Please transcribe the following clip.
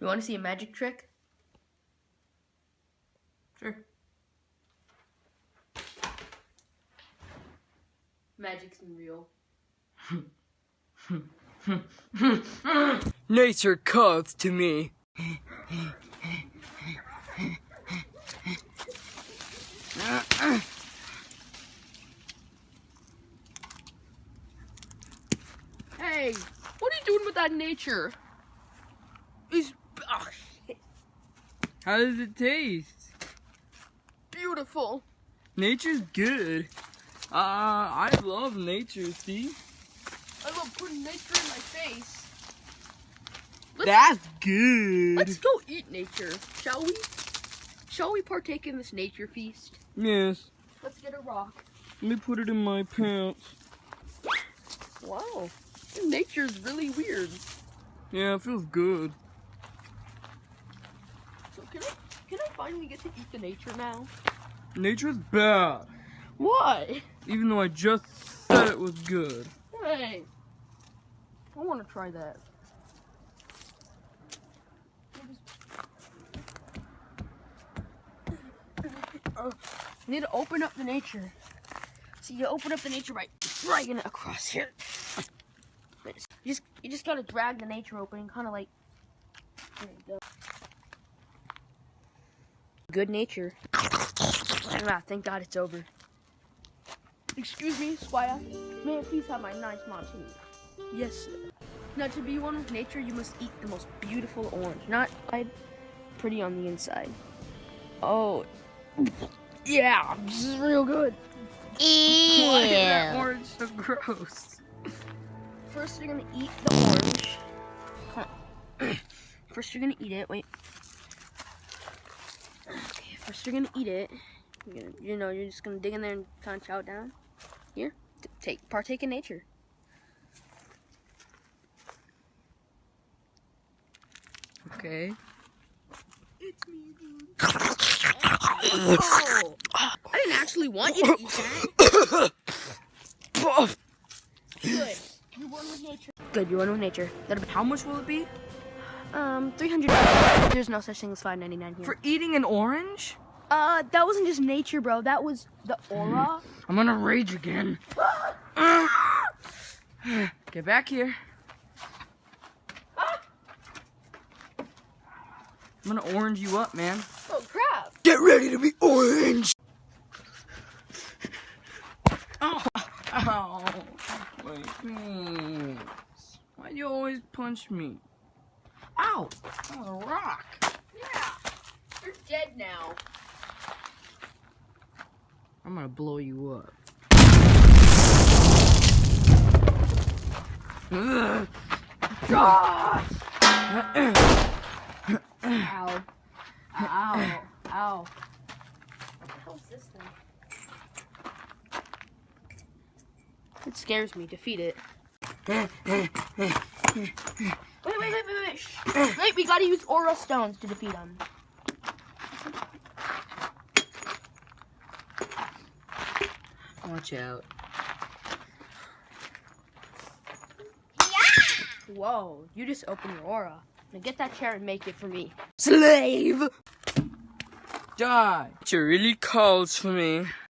You want to see a magic trick? Sure. Magic's real. Nature calls to me. Hey, what are you doing with that nature? It's How does it taste? beautiful. Nature's good. I love nature, see? I love putting nature in my face. That's good. Let's go eat nature, shall we? Shall we partake in this nature feast? Yes. Let's get a rock. Let me put it in my pants. Wow, nature's really weird. Yeah, it feels good. So can I finally get to eat the nature now? Nature's bad. Why? Even though I just said it was good. Hey, I want to try that. You need to open up the nature. So you open up the nature by dragging it across here. You just gotta drag the nature open, kind of like. There you go. Good nature. Ah, thank God it's over. Excuse me, Squire. May I please have my nice martini? Yes, sir. Now, to be one with nature, you must eat the most beautiful orange. Not pretty on the inside. Oh, yeah, this is real good. Why is that orange so gross? First, you're gonna eat the orange. First, you're gonna eat it. Wait. Okay, first you're gonna eat it. You're just gonna dig in there and kind of chow it down. Here, partake in nature. Okay. It's me again. Oh, I didn't actually want you to eat that. Good. You're one with nature. Good. You're one with nature. How much will it be? $300. There's no such thing as $5.99 here. For eating an orange? That wasn't just nature, bro. That was the aura. I'm gonna rage again. Get back here. I'm gonna orange you up, man. Oh, crap. Get ready to be orange! Oh. Ow. Wait, please. Why do you always punch me? Ow! That was a rock. Yeah. You're dead now. I'm gonna blow you up. Ow. Ow. Ow. What the hell is this thing? It scares me. Defeat it. Wait. Shh. Wait, we gotta use aura stones to defeat them. Watch out. Whoa, you just opened your aura. Now get that chair and make it for me. Slave! Die! Nature really calls for me.